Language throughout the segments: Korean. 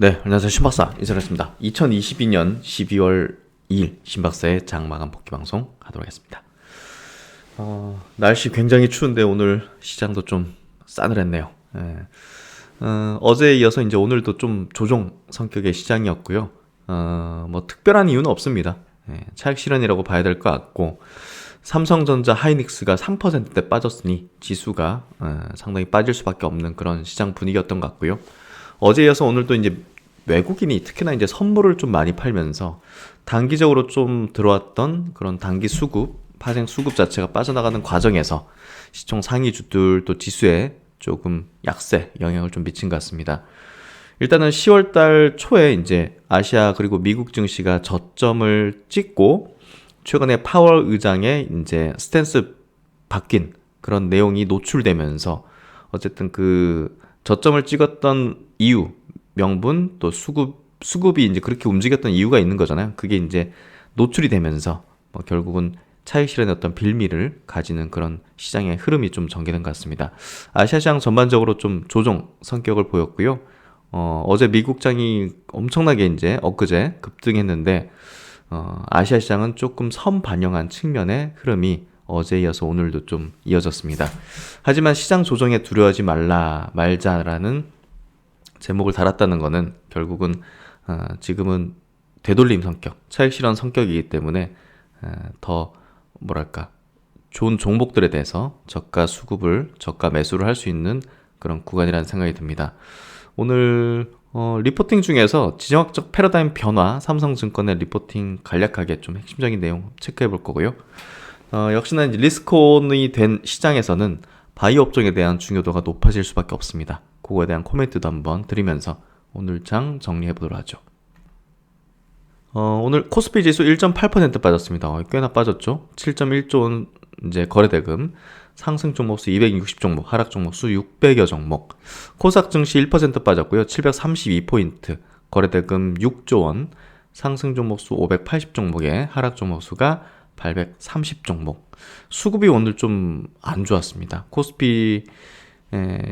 네, 안녕하세요. 신박사 인사드렸습니다. 2022년 12월 2일 신박사의 장마감 복귀 방송 하도록 하겠습니다. 날씨 굉장히 추운데 오늘 시장도 좀 싸늘했네요. 예. 어제에 이어서 이제 오늘도 좀 조정 성격의 시장이었고요. 뭐 특별한 이유는 없습니다. 예, 차익 실현이라고 봐야 될 것 같고, 삼성전자 하이닉스가 3%대 빠졌으니 지수가 상당히 빠질 수밖에 없는 그런 시장 분위기였던 것 같고요. 어제 이어서 오늘도 이제 외국인이 특히나 이제 선물을 좀 많이 팔면서 단기적으로 좀 들어왔던 그런 단기 수급, 파생 수급 자체가 빠져나가는 과정에서 시총 상위주들 또 지수에 조금 약세 영향을 좀 미친 것 같습니다. 일단은 10월 달 초에 이제 아시아 그리고 미국 증시가 저점을 찍고 최근에 파월 의장의 이제 스탠스 바뀐 그런 내용이 노출되면서 어쨌든 그 저점을 찍었던 이유, 명분, 또 수급이 이제 그렇게 움직였던 이유가 있는 거잖아요. 그게 이제 노출이 되면서 뭐 결국은 차익 실현의 어떤 빌미를 가지는 그런 시장의 흐름이 좀 전개된 것 같습니다. 아시아 시장 전반적으로 좀 조정 성격을 보였고요. 어제 미국장이 엄청나게 이제 엊그제 급등했는데, 아시아 시장은 조금 선반영한 측면의 흐름이 어제에 이어서 오늘도 좀 이어졌습니다. 하지만 시장 조정에 두려워하지 말자라는 제목을 달았다는 것은 결국은 지금은 되돌림 성격, 차익 실현 성격이기 때문에 더 뭐랄까 좋은 종목들에 대해서 저가 수급을, 저가 매수를 할 수 있는 그런 구간이라는 생각이 듭니다. 오늘 리포팅 중에서 지정학적 패러다임 변화, 삼성증권의 리포팅 간략하게 좀 핵심적인 내용 체크해 볼 거고요. 역시나 이제 리스크온이 된 시장에서는 바이오 업종에 대한 중요도가 높아질 수밖에 없습니다. 그거에 대한 코멘트도 한번 드리면서 오늘 장 정리해 보도록 하죠. 오늘 코스피 지수 1.8% 빠졌습니다. 꽤나 빠졌죠. 7.1조 원 이제 거래대금, 상승 종목 수 260 종목, 하락 종목 수 600여 종목. 코스닥 증시 1% 빠졌고요. 732포인트, 거래대금 6조 원, 상승 종목 수 580 종목에 하락 종목 수가 830 종목. 수급이 오늘 좀 안 좋았습니다. 코스피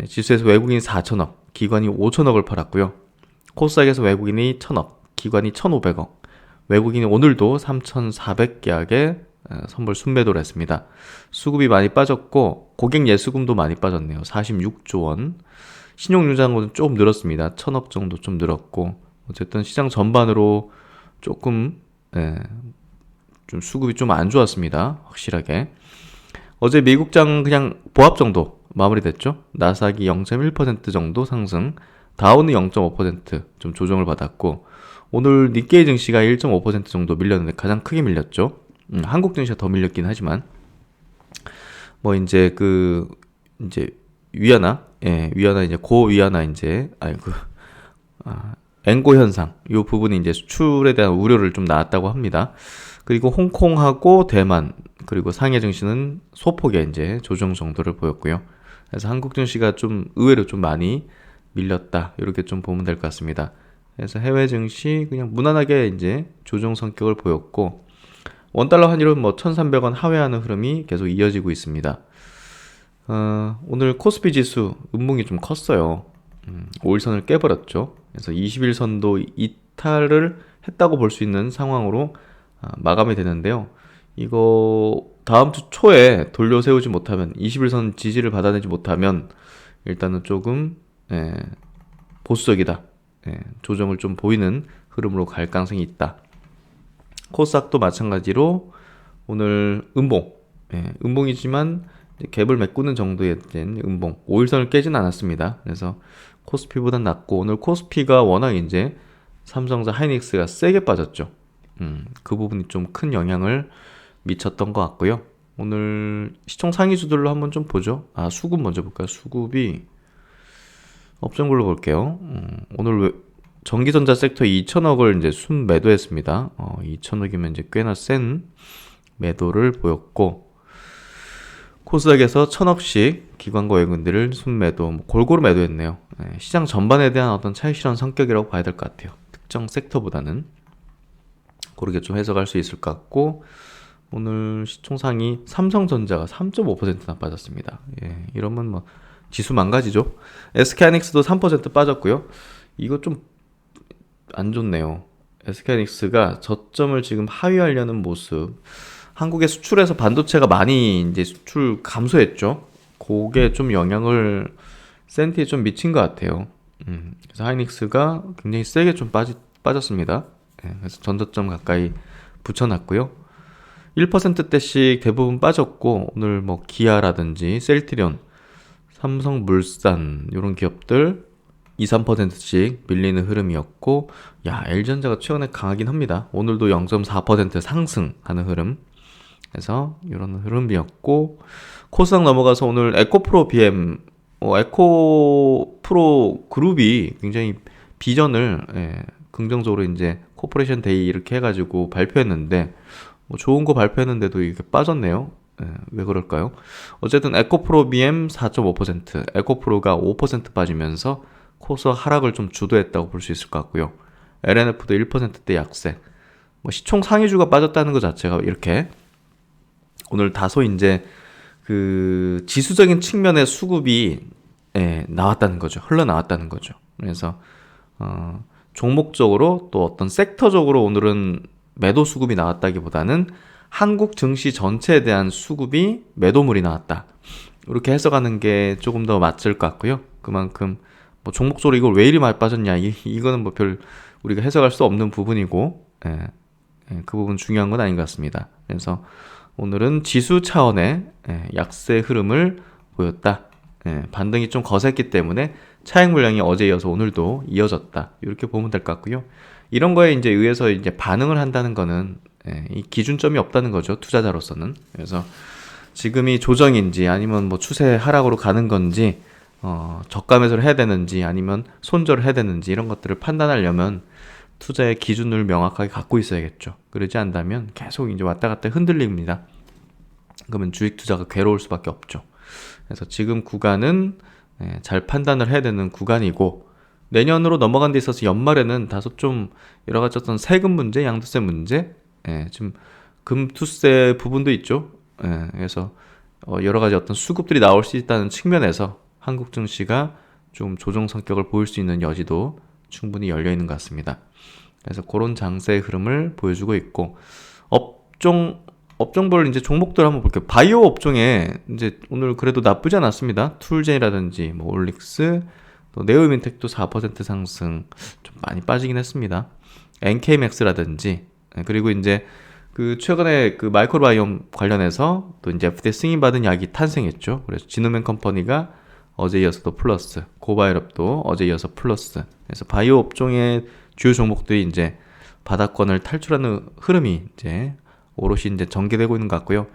지수에서 외국인이 4천억, 기관이 5천억을 팔았고요. 코스닥에서 외국인이 1천억, 기관이 1,500억. 외국인이 오늘도 3,400계약의 선물 순매도를 했습니다. 수급이 많이 빠졌고 고객 예수금도 많이 빠졌네요. 46조 원. 신용융자금은 조금 늘었습니다. 1,000억 정도 좀 늘었고, 어쨌든 시장 전반으로 조금 좀 수급이 좀 안 좋았습니다. 확실하게. 어제 미국장 그냥 보합 정도 마무리됐죠. 나스닥이 0.1% 정도 상승, 다우는 0.5% 좀 조정을 받았고, 오늘 니케이 증시가 1.5% 정도 밀렸는데 가장 크게 밀렸죠. 한국 증시가 더 밀렸긴 하지만 뭐 이제 이제 위안화, 위안화 이제 고위안화 이제 엔고 현상 요 부분이 이제 수출에 대한 우려를 좀 낳았다고 합니다. 그리고 홍콩하고 대만 그리고 상해 증시는 소폭의 이제 조정 정도를 보였고요. 그래서 한국 증시가 좀 의외로 좀 많이 밀렸다, 이렇게 좀 보면 될 것 같습니다. 그래서 해외 증시 그냥 무난하게 이제 조정 성격을 보였고, 원달러 환율은 뭐 1,300원 하회하는 흐름이 계속 이어지고 있습니다. 오늘 코스피 지수 음봉이 좀 컸어요. 5일선을 깨버렸죠. 그래서 21선도 이탈을 했다고 볼 수 있는 상황으로 마감이 되는데요. 이거 다음 주 초에 돌려 세우지 못하면, 21선 지지를 받아내지 못하면 일단은 조금 보수적이다, 조정을 좀 보이는 흐름으로 갈 가능성이 있다. 코스닥도 마찬가지로 오늘 음봉, 음봉이지만 갭을 메꾸는 정도의 된 음봉, 5일선을 깨진 않았습니다. 그래서 코스피보단 낮고, 오늘 코스피가 워낙 이제 삼성전자 하이닉스가 세게 빠졌죠. 그 부분이 좀 큰 영향을 미쳤던 것 같고요. 오늘 시총 상위주들로 한번 좀 보죠. 수급 먼저 볼까요? 수급이 업종별로 볼게요. 오늘 전기전자 섹터 2천억을 이제 순 매도했습니다. 2천억이면 이제 꽤나 센 매도를 보였고, 코스닥에서 1,000억씩 기관과 외국인들을 순 매도, 골고루 매도했네요. 시장 전반에 대한 어떤 차익 실현 성격이라고 봐야 될 것 같아요. 특정 섹터보다는 그렇게 좀 해석할 수 있을 것 같고, 오늘 시총 상위 삼성전자가 3.5%나 빠졌습니다. 이러면 뭐 지수 망가지죠. SK하이닉스도 3% 빠졌고요. 이거 좀 안 좋네요. SK하이닉스가 저점을 지금 하회하려는 모습. 한국에 수출해서 반도체가 많이 이제 수출 감소했죠. 그게 좀 영향을 센티에 좀 미친 것 같아요. 그래서 하이닉스가 굉장히 세게 좀 빠졌습니다. 예, 그래서 전저점 가까이 붙여놨고요. 1%대씩 대부분 빠졌고, 오늘 뭐 기아라든지 셀트리온, 삼성물산 이런 기업들 2, 3%씩 밀리는 흐름이었고, 야, LG전자가 최근에 강하긴 합니다. 오늘도 0.4% 상승하는 흐름. 그래서 이런 흐름이었고, 코스닥 넘어가서 오늘 에코프로 BM, 에코프로 그룹이 굉장히 비전을 긍정적으로 이제 코퍼레이션 데이 이렇게 해가지고 발표했는데, 뭐 좋은 거 발표했는데도 이게 빠졌네요. 왜 그럴까요? 어쨌든 에코프로 BM 4.5%, 에코프로가 5% 빠지면서 코스닥 하락을 좀 주도했다고 볼 수 있을 것 같고요. LNF도 1%대 약세. 뭐 시총 상위주가 빠졌다는 것 자체가 이렇게 오늘 다소 이제 그 지수적인 측면의 수급이 나왔다는 거죠. 흘러나왔다는 거죠. 그래서 종목적으로 또 어떤 섹터적으로 오늘은 매도 수급이 나왔다기보다는 한국 증시 전체에 대한 수급이 매도물이 나왔다. 이렇게 해석하는 게 조금 더 맞을 것 같고요. 그만큼 뭐 종목적으로 이걸 왜 이리 많이 빠졌냐, 이거는 뭐 별 우리가 해석할 수 없는 부분이고, 그 부분 중요한 건 아닌 것 같습니다. 그래서 오늘은 지수 차원의 약세 흐름을 보였다. 반등이 좀 거셌기 때문에 차익 물량이 어제 이어서 오늘도 이어졌다. 이렇게 보면 될 것 같고요. 이런 거에 이제 의해서 이제 반응을 한다는 거는 이 기준점이 없다는 거죠. 투자자로서는. 그래서 지금이 조정인지 아니면 뭐 추세 하락으로 가는 건지 저가 매수를 해야 되는지 아니면 손절을 해야 되는지 이런 것들을 판단하려면 투자의 기준을 명확하게 갖고 있어야겠죠. 그러지 않다면 계속 이제 왔다 갔다 흔들립니다. 그러면 주식 투자가 괴로울 수밖에 없죠. 그래서 지금 구간은 잘 판단을 해야 되는 구간이고, 내년으로 넘어간 데 있어서 연말에는 다소 좀 여러 가지 어떤 세금 문제, 양도세 문제, 지금 금투세 부분도 있죠. 그래서 여러 가지 어떤 수급들이 나올 수 있다는 측면에서 한국 증시가 좀 조정 성격을 보일 수 있는 여지도 충분히 열려 있는 것 같습니다. 그래서 그런 장세의 흐름을 보여주고 있고, 업종별 이제 종목들 한번 볼게요. 바이오 업종에 이제 오늘 그래도 나쁘지 않았습니다. 툴젠이라든지 뭐 올릭스, 또 네오이민텍도 4% 상승, 좀 많이 빠지긴 했습니다. NK맥스라든지, 그리고 이제 그 최근에 그 마이크로바이옴 관련해서 또 이제 FDA 승인받은 약이 탄생했죠. 그래서 지노맨 컴퍼니가 어제 이어서도 플러스, 고바이럽도 어제 이어서 플러스. 그래서 바이오 업종의 주요 종목들이 이제 바닥권을 탈출하는 흐름이 이제 오롯이 이제 전개되고 있는 것 같고요.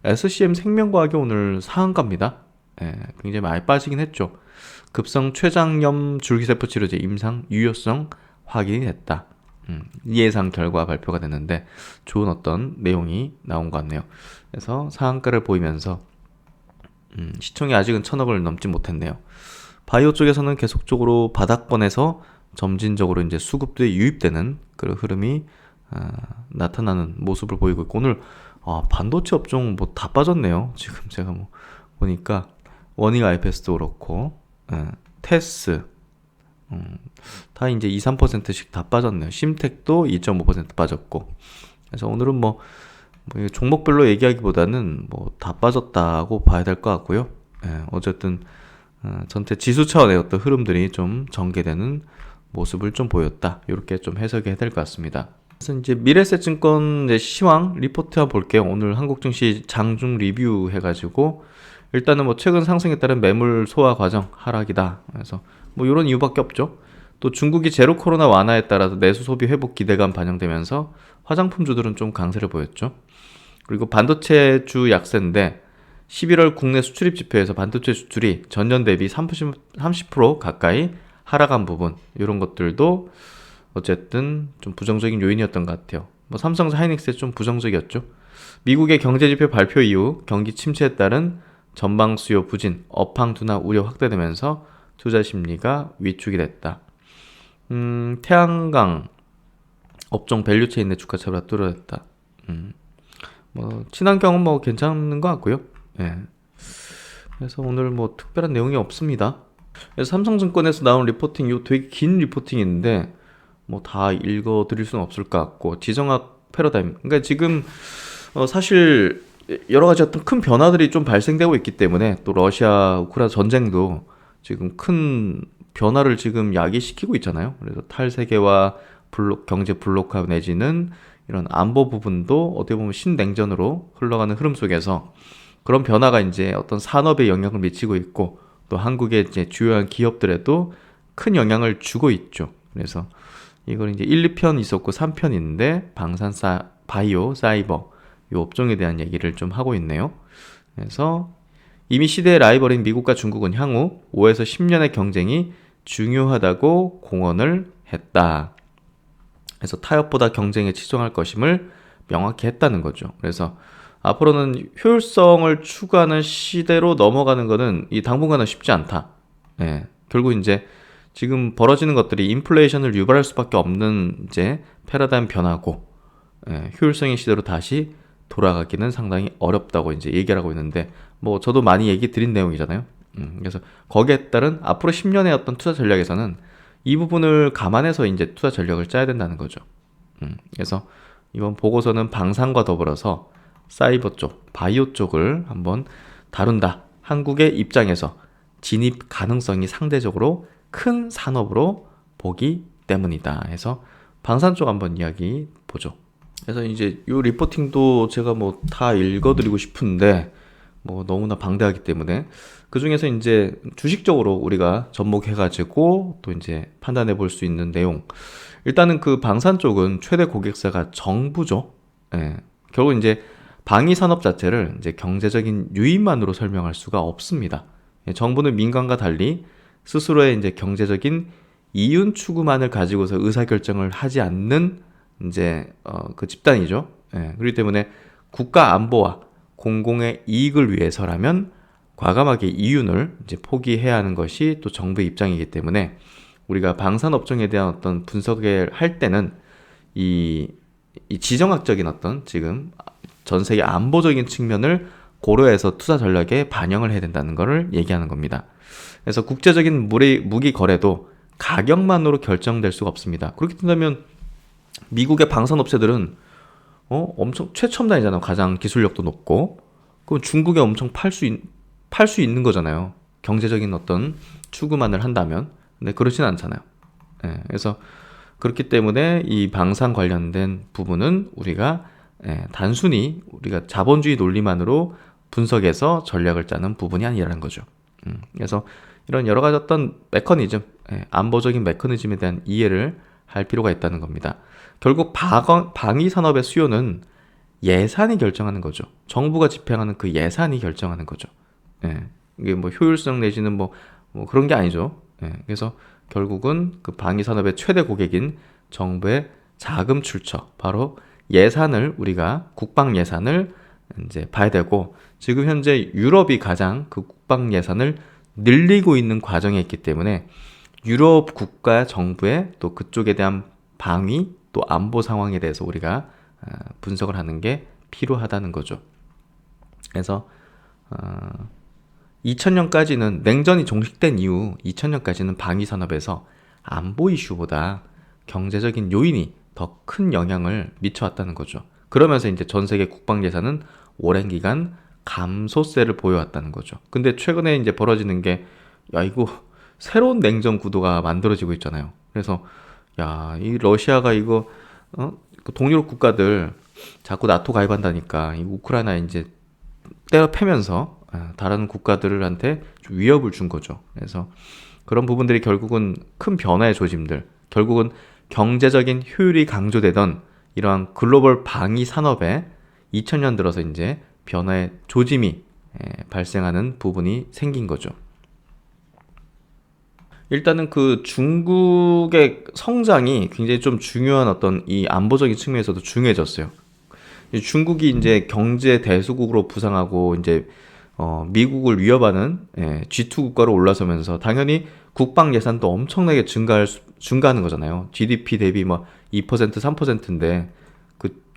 SCM 생명과학이 오늘 상한가입니다. 굉장히 많이 빠지긴 했죠. 급성 췌장염 줄기세포 치료제 임상 유효성 확인이 됐다. 예상 결과 발표가 됐는데 좋은 어떤 내용이 나온 것 같네요. 그래서 상한가를 보이면서 시총이 아직은 1,000억을 넘지 못했네요. 바이오 쪽에서는 계속적으로 바닥권에서 점진적으로 이제 수급들이 유입되는 그런 흐름이 나타나는 모습을 보이고 있고, 오늘 반도체 업종 뭐 다 빠졌네요. 지금 제가 뭐 보니까 원익 아이패스도 그렇고 테스 다 이제 2, 3%씩 다 빠졌네요. 심텍도 2.5% 빠졌고. 그래서 오늘은 뭐 종목별로 얘기하기보다는 뭐 다 빠졌다고 봐야 될 것 같고요. 어쨌든 전체 지수 차원의 어떤 흐름들이 좀 전개되는 모습을 좀 보였다. 이렇게 좀 해석이 해야 될 것 같습니다. 그래서 이제 미래에셋증권 이제 시황 리포트 한번 볼게요. 오늘 한국 증시 장중 리뷰 해가지고 일단은 뭐 최근 상승에 따른 매물 소화 과정 하락이다. 그래서 뭐 이런 이유밖에 없죠. 또 중국이 제로 코로나 완화에 따라서 내수 소비 회복 기대감 반영되면서 화장품주들은 좀 강세를 보였죠. 그리고 반도체주 약세인데 11월 국내 수출입 지표에서 반도체 수출이 전년 대비 30% 가까이 하락한 부분, 이런 것들도 어쨌든 좀 부정적인 요인이었던 것 같아요. 뭐 삼성전자 하이닉스에 좀 부정적이었죠. 미국의 경제지표 발표 이후 경기 침체에 따른 전방 수요 부진, 업황 둔화 우려 확대되면서 투자 심리가 위축이 됐다. 태양광 업종 밸류체인 내 주가 차별화 뚫어졌다. 뭐 친환경은 뭐 괜찮은 것 같고요. 그래서 오늘 뭐 특별한 내용이 없습니다. 그래서 삼성증권에서 나온 리포팅, 이거 되게 긴 리포팅인데 뭐 다 읽어 드릴 수는 없을 것 같고, 지정학 패러다임. 그러니까 지금 사실 여러 가지 어떤 큰 변화들이 좀 발생되고 있기 때문에, 또 러시아 우크라이나 전쟁도 지금 큰 변화를 지금 야기시키고 있잖아요. 그래서 탈세계와 경제 블록화 내지는 이런 안보 부분도 어떻게 보면 신냉전으로 흘러가는 흐름 속에서 그런 변화가 이제 어떤 산업에 영향을 미치고 있고, 또 한국의 이제 주요한 기업들에도 큰 영향을 주고 있죠. 그래서 이걸 이제 1, 2편 있었고 3편 있는데, 바이오, 사이버 이 업종에 대한 얘기를 좀 하고 있네요. 그래서 이미 시대의 라이벌인 미국과 중국은 향후 5에서 10년의 경쟁이 중요하다고 공언을 했다. 그래서 타협보다 경쟁에 치중할 것임을 명확히 했다는 거죠. 그래서 앞으로는 효율성을 추구하는 시대로 넘어가는 것은 이 당분간은 쉽지 않다. 예, 결국 이제 지금 벌어지는 것들이 인플레이션을 유발할 수밖에 없는 이제 패러다임 변화고, 효율성의 시대로 다시 돌아가기는 상당히 어렵다고 이제 얘기를 하고 있는데, 뭐 저도 많이 얘기 드린 내용이잖아요. 그래서 거기에 따른 앞으로 10년의 어떤 투자 전략에서는 이 부분을 감안해서 이제 투자 전략을 짜야 된다는 거죠. 그래서 이번 보고서는 방산과 더불어서 사이버 쪽, 바이오 쪽을 한번 다룬다. 한국의 입장에서 진입 가능성이 상대적으로 큰 산업으로 보기 때문이다 해서 방산 쪽 한번 이야기 보죠. 그래서 이제 이 리포팅도 제가 뭐 다 읽어드리고 싶은데 뭐 너무나 방대하기 때문에 그 중에서 이제 주식적으로 우리가 접목해가지고 또 이제 판단해 볼 수 있는 내용. 일단은 그 방산 쪽은 최대 고객사가 정부죠. 예. 결국 이제 방위 산업 자체를 이제 경제적인 유인만으로 설명할 수가 없습니다. 예, 정부는 민간과 달리 스스로의 이제 경제적인 이윤 추구만을 가지고서 의사결정을 하지 않는 이제 그 집단이죠. 예, 그렇기 때문에 국가 안보와 공공의 이익을 위해서라면 과감하게 이윤을 이제 포기해야 하는 것이 또 정부의 입장이기 때문에, 우리가 방산 업종에 대한 어떤 분석을 할 때는 이 지정학적인 어떤 지금 전 세계 안보적인 측면을 고려해서 투자 전략에 반영을 해야 된다는 것을 얘기하는 겁니다. 그래서 국제적인 무기 거래도 가격만으로 결정될 수가 없습니다. 그렇게 된다면 미국의 방산 업체들은 엄청 최첨단이잖아요. 가장 기술력도 높고. 그럼 중국에 엄청 팔 수 있는 거잖아요. 경제적인 어떤 추구만을 한다면. 근데 그렇진 않잖아요. 예, 그래서 그렇기 때문에 이 방산 관련된 부분은 우리가 단순히 우리가 자본주의 논리만으로 분석해서 전략을 짜는 부분이 아니라는 거죠. 그래서 이런 여러 가지 어떤 메커니즘, 안보적인 메커니즘에 대한 이해를 할 필요가 있다는 겁니다. 결국 방위 산업의 수요는 예산이 결정하는 거죠. 정부가 집행하는 그 예산이 결정하는 거죠. 예, 이게 뭐 효율성 내지는 뭐 그런 게 아니죠. 예, 그래서 결국은 그 방위 산업의 최대 고객인 정부의 자금 출처, 바로 예산을 우리가 국방 예산을 이제 봐야 되고, 지금 현재 유럽이 가장 그 국방 예산을 늘리고 있는 과정에 있기 때문에 유럽 국가 정부의 또 그쪽에 대한 방위 또 안보 상황에 대해서 우리가 분석을 하는 게 필요하다는 거죠. 그래서 2000년까지는 냉전이 종식된 이후 2000년까지는 방위 산업에서 안보 이슈보다 경제적인 요인이 더 큰 영향을 미쳐왔다는 거죠. 그러면서 이제 전 세계 국방 예산은 오랜 기간 감소세를 보여왔다는 거죠. 근데 최근에 이제 벌어지는 게, 야, 이거 새로운 냉전 구도가 만들어지고 있잖아요. 그래서 야, 이 러시아가 이거 그 동유럽 국가들 자꾸 나토 가입한다니까 이 우크라이나 이제 때려 패면서 다른 국가들한테 좀 위협을 준 거죠. 그래서 그런 부분들이 결국은 큰 변화의 조짐들, 결국은 경제적인 효율이 강조되던 이러한 글로벌 방위 산업에 2000년 들어서 이제 변화의 조짐이 발생하는 부분이 생긴 거죠. 일단은 그 중국의 성장이 굉장히 좀 중요한 어떤 이 안보적인 측면에서도 중요해졌어요. 중국이 이제 경제 대수국으로 부상하고 이제 미국을 위협하는 G2 국가로 올라서면서 당연히 국방 예산도 엄청나게 증가하는 거잖아요. GDP 대비 막 2%, 3%인데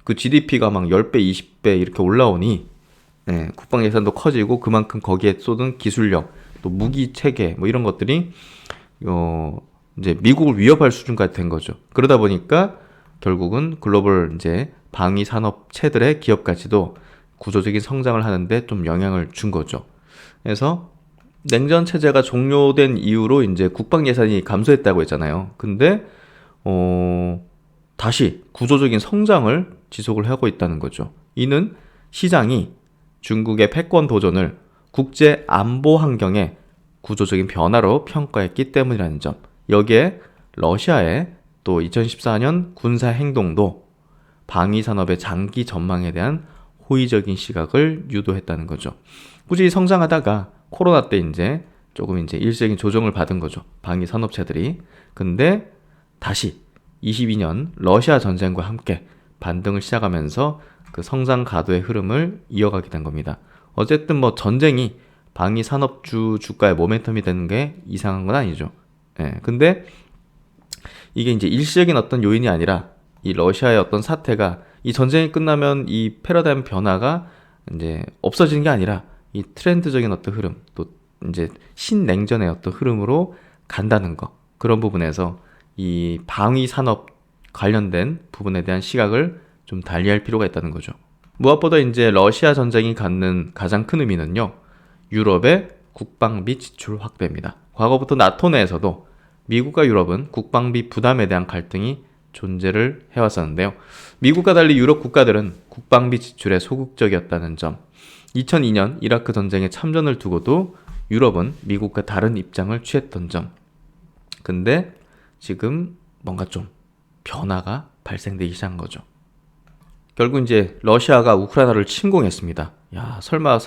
그 GDP가 막 10배, 20배 이렇게 올라오니 국방 예산도 커지고 그만큼 거기에 쏟은 기술력, 또 무기 체계 뭐 이런 것들이 이제 미국을 위협할 수준까지 된 거죠. 그러다 보니까 결국은 글로벌 이제 방위 산업체들의 기업 가치도 구조적인 성장을 하는데 좀 영향을 준 거죠. 그래서 냉전 체제가 종료된 이후로 이제 국방 예산이 감소했다고 했잖아요. 근데 다시 구조적인 성장을 지속을 하고 있다는 거죠. 이는 시장이 중국의 패권 도전을 국제 안보 환경의 구조적인 변화로 평가했기 때문이라는 점. 여기에 러시아의 또 2014년 군사 행동도 방위 산업의 장기 전망에 대한 호의적인 시각을 유도했다는 거죠. 꾸준히 성장하다가 코로나 때 이제 조금 이제 일시적인 조정을 받은 거죠. 방위 산업체들이. 근데 다시 22년 러시아 전쟁과 함께 반등을 시작하면서 그 성장 가도의 흐름을 이어가게 된 겁니다. 어쨌든 뭐 전쟁이 방위 산업주 주가의 모멘텀이 되는 게 이상한 건 아니죠. 예. 근데 이게 이제 일시적인 어떤 요인이 아니라 이 러시아의 어떤 사태가 이 전쟁이 끝나면 이 패러다임 변화가 이제 없어지는 게 아니라 이 트렌드적인 어떤 흐름 또 이제 신냉전의 어떤 흐름으로 간다는 거. 그런 부분에서 이 방위 산업 관련된 부분에 대한 시각을 좀 달리할 필요가 있다는 거죠. 무엇보다 이제 러시아 전쟁이 갖는 가장 큰 의미는요. 유럽의 국방비 지출 확대입니다. 과거부터 나토 내에서도 미국과 유럽은 국방비 부담에 대한 갈등이 존재를 해왔었는데요. 미국과 달리 유럽 국가들은 국방비 지출에 소극적이었다는 점. 2002년 이라크 전쟁의 참전을 두고도 유럽은 미국과 다른 입장을 취했던 점. 근데 지금 뭔가 좀 변화가 발생되기 시작한 거죠. 결국 이제 러시아가 우크라이나를 침공했습니다. 야, 설마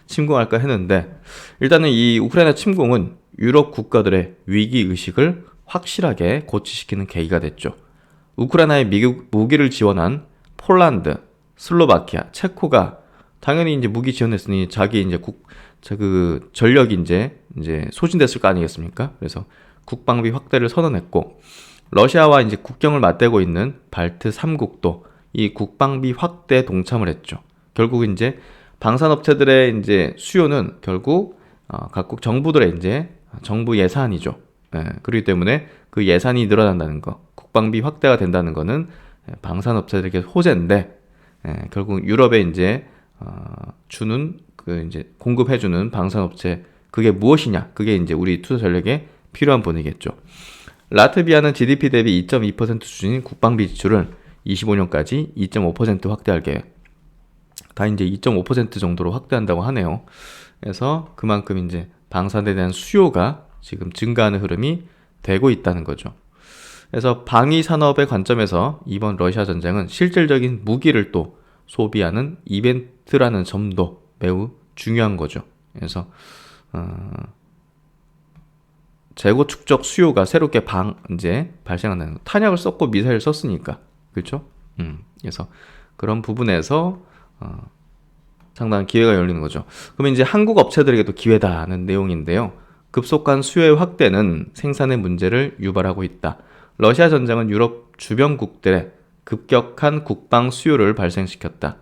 침공할까 했는데 일단은 이 우크라이나 침공은 유럽 국가들의 위기 의식을 확실하게 고취시키는 계기가 됐죠. 우크라이나에 미국 무기를 지원한 폴란드, 슬로바키아, 체코가 당연히 이제 무기 지원했으니 자기 이제 그 전력이 이제 소진됐을 거 아니겠습니까? 그래서 국방비 확대를 선언했고 러시아와 이제 국경을 맞대고 있는 발트 3국도 이 국방비 확대에 동참을 했죠. 결국 이제 방산업체들의 이제 수요는 결국 각국 정부들의 이제 정부 예산이죠. 예, 그렇기 때문에 그 예산이 늘어난다는 거, 국방비 확대가 된다는 거는 방산업체들에게 호재인데 결국 유럽에 이제 주는 그 이제 공급해주는 방산업체 그게 무엇이냐? 그게 이제 우리 투자 전략에 필요한 분이겠죠. 라트비아는 GDP 대비 2.2% 수준인 국방비 지출을 25년까지 2.5% 확대할 계획. 다 이제 2.5% 정도로 확대한다고 하네요. 그래서 그만큼 이제 방산에 대한 수요가 지금 증가하는 흐름이 되고 있다는 거죠. 그래서 방위 산업의 관점에서 이번 러시아 전쟁은 실질적인 무기를 또 소비하는 이벤트라는 점도 매우 중요한 거죠. 그래서 재고 축적 수요가 새롭게 이제 발생한다는 거. 탄약을 썼고 미사일을 썼으니까 그렇죠? 그래서 그런 부분에서 상당한 기회가 열리는 거죠. 그러면 이제 한국 업체들에게도 기회다는 내용인데요. 급속한 수요의 확대는 생산의 문제를 유발하고 있다. 러시아 전쟁은 유럽 주변국들의 급격한 국방 수요를 발생시켰다.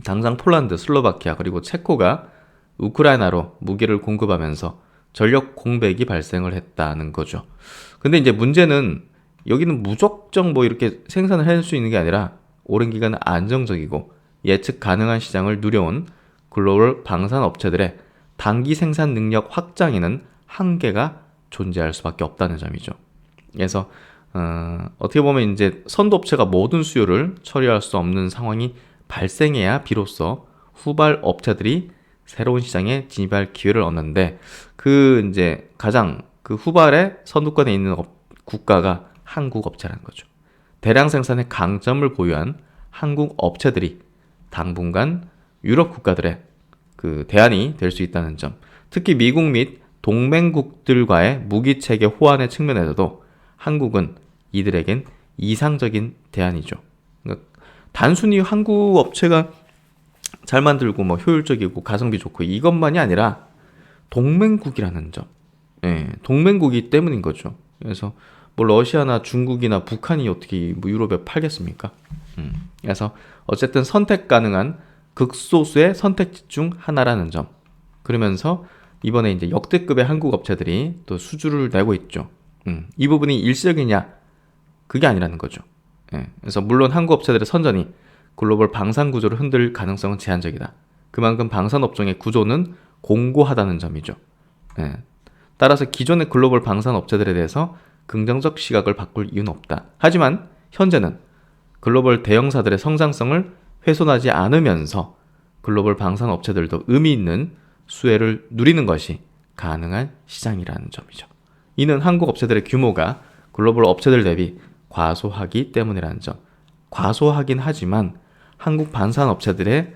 당장 폴란드, 슬로바키아 그리고 체코가 우크라이나로 무기를 공급하면서 전력 공백이 발생을 했다는 거죠. 근데 이제 문제는 여기는 무작정 뭐 이렇게 생산을 할 수 있는 게 아니라 오랜 기간 안정적이고 예측 가능한 시장을 누려온 글로벌 방산 업체들의 단기 생산 능력 확장에는 한계가 존재할 수밖에 없다는 점이죠. 그래서 어떻게 보면 이제 선도업체가 모든 수요를 처리할 수 없는 상황이 발생해야 비로소 후발 업체들이 새로운 시장에 진입할 기회를 얻는데 그 이제 가장 그 후발의 선두권에 있는 국가가 한국 업체라는 거죠. 대량 생산의 강점을 보유한 한국 업체들이 당분간 유럽 국가들의 그 대안이 될 수 있다는 점. 특히 미국 및 동맹국들과의 무기체계 호환의 측면에서도 한국은 이들에겐 이상적인 대안이죠. 그러니까 단순히 한국 업체가 잘 만들고 뭐 효율적이고 가성비 좋고 이것만이 아니라 동맹국이라는 점. 예, 동맹국이기 때문인 거죠. 그래서 뭐 러시아나 중국이나 북한이 어떻게 뭐 유럽에 팔겠습니까? 그래서 어쨌든 선택 가능한 극소수의 선택지 중 하나라는 점. 그러면서 이번에 이제 역대급의 한국 업체들이 또 수주를 내고 있죠. 이 부분이 일시적이냐? 그게 아니라는 거죠. 예, 그래서 물론 한국 업체들의 선전이 글로벌 방산 구조를 흔들 가능성은 제한적이다. 그만큼 방산 업종의 구조는 공고하다는 점이죠. 예, 따라서 기존의 글로벌 방산 업체들에 대해서 긍정적 시각을 바꿀 이유는 없다. 하지만 현재는 글로벌 대형사들의 성장성을 훼손하지 않으면서 글로벌 방산 업체들도 의미 있는 수혜를 누리는 것이 가능한 시장이라는 점이죠. 이는 한국 업체들의 규모가 글로벌 업체들 대비 과소하기 때문이라는 점. 과소하긴 하지만 한국 방산 업체들의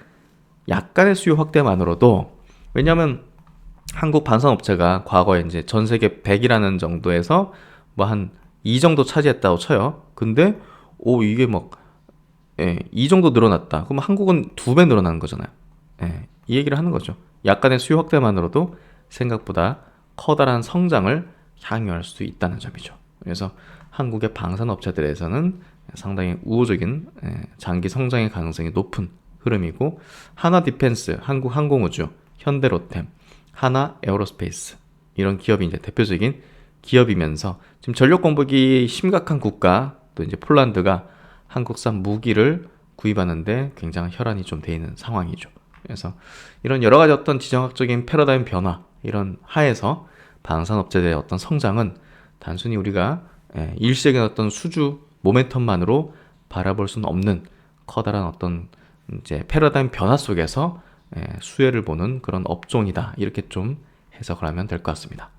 약간의 수요 확대만으로도, 왜냐하면 한국 방산 업체가 과거에 이제 전 세계 100이라는 정도에서 뭐 한 2 정도 차지했다고 쳐요. 근데 이게 막 2 정도 늘어났다. 그럼 한국은 2배 늘어나는 거잖아요. 이 얘기를 하는 거죠. 약간의 수요 확대만으로도 생각보다 커다란 성장을 향유할 수 있다는 점이죠. 그래서 한국의 방산 업체들에서는 상당히 우호적인 장기 성장의 가능성이 높은 흐름이고, 하나 디펜스, 한국 항공우주, 현대로템, 하나 에어로스페이스, 이런 기업이 이제 대표적인 기업이면서 지금 전력 공백이 심각한 국가, 또 이제 폴란드가 한국산 무기를 구입하는데 굉장한 혈안이 좀 돼 있는 상황이죠. 그래서 이런 여러 가지 어떤 지정학적인 패러다임 변화, 이런 하에서 방산업체들의 어떤 성장은 단순히 우리가 일시적인 어떤 수주 모멘텀만으로 바라볼 수는 없는 커다란 어떤 이제 패러다임 변화 속에서 수혜를 보는 그런 업종이다, 이렇게 좀 해석을 하면 될 것 같습니다.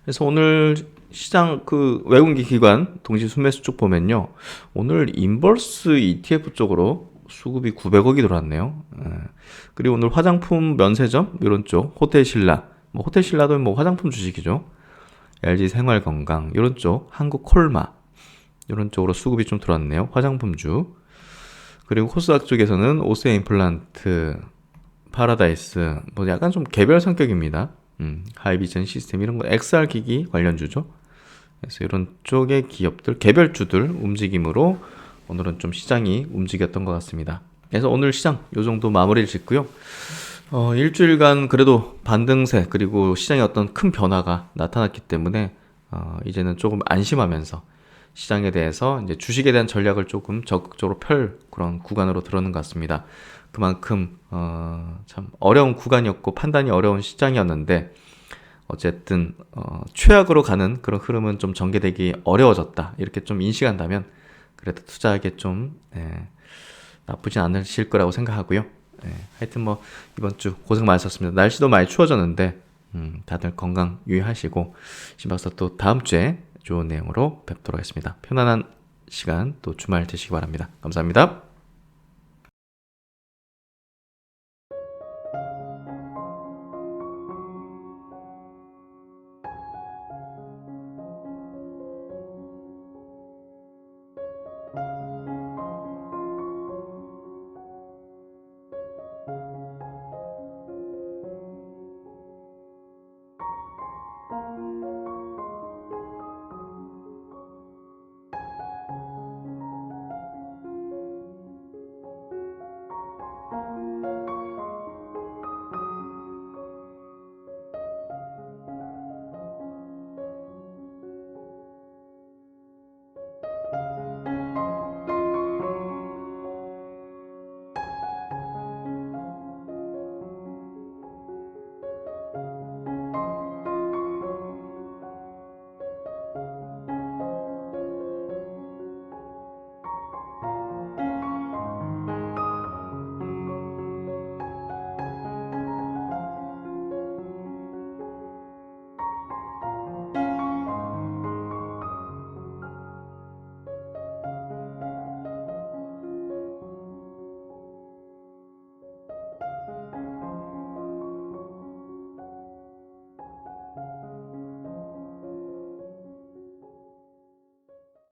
그래서 오늘 시장 그 외국인 기관 동시 순매수 쪽 보면요, 오늘 인버스 ETF 쪽으로 수급이 900억이 들어왔네요. 그리고 오늘 화장품 면세점 이런 쪽, 호텔신라, 뭐 호텔신라도 뭐 화장품 주식이죠. LG 생활건강 이런 쪽, 한국콜마 이런 쪽으로 수급이 좀 들어왔네요. 화장품주. 그리고 코스닥 쪽에서는 오세 임플란트, 파라다이스, 뭐 약간 좀 개별 성격입니다. 하이비전 시스템 이런 거, XR 기기 관련주죠. 그래서 이런 쪽의 기업들, 개별주들 움직임으로 오늘은 좀 시장이 움직였던 것 같습니다. 그래서 오늘 시장 요 정도 마무리를 짓고요. 일주일간 그래도 반등세, 그리고 시장에 어떤 큰 변화가 나타났기 때문에 이제는 조금 안심하면서 시장에 대해서 이제 주식에 대한 전략을 조금 적극적으로 펼 그런 구간으로 들어오는 것 같습니다. 그만큼 참 어려운 구간이었고 판단이 어려운 시장이었는데, 어쨌든 최악으로 가는 그런 흐름은 좀 전개되기 어려워졌다, 이렇게 좀 인식한다면 그래도 투자하기에 좀 나쁘진 않으실 거라고 생각하고요. 하여튼 뭐 이번 주 고생 많으셨습니다. 날씨도 많이 추워졌는데 다들 건강 유의하시고, 신박사 또 다음 주에 좋은 내용으로 뵙도록 하겠습니다. 편안한 시간 또 주말 되시기 바랍니다. 감사합니다.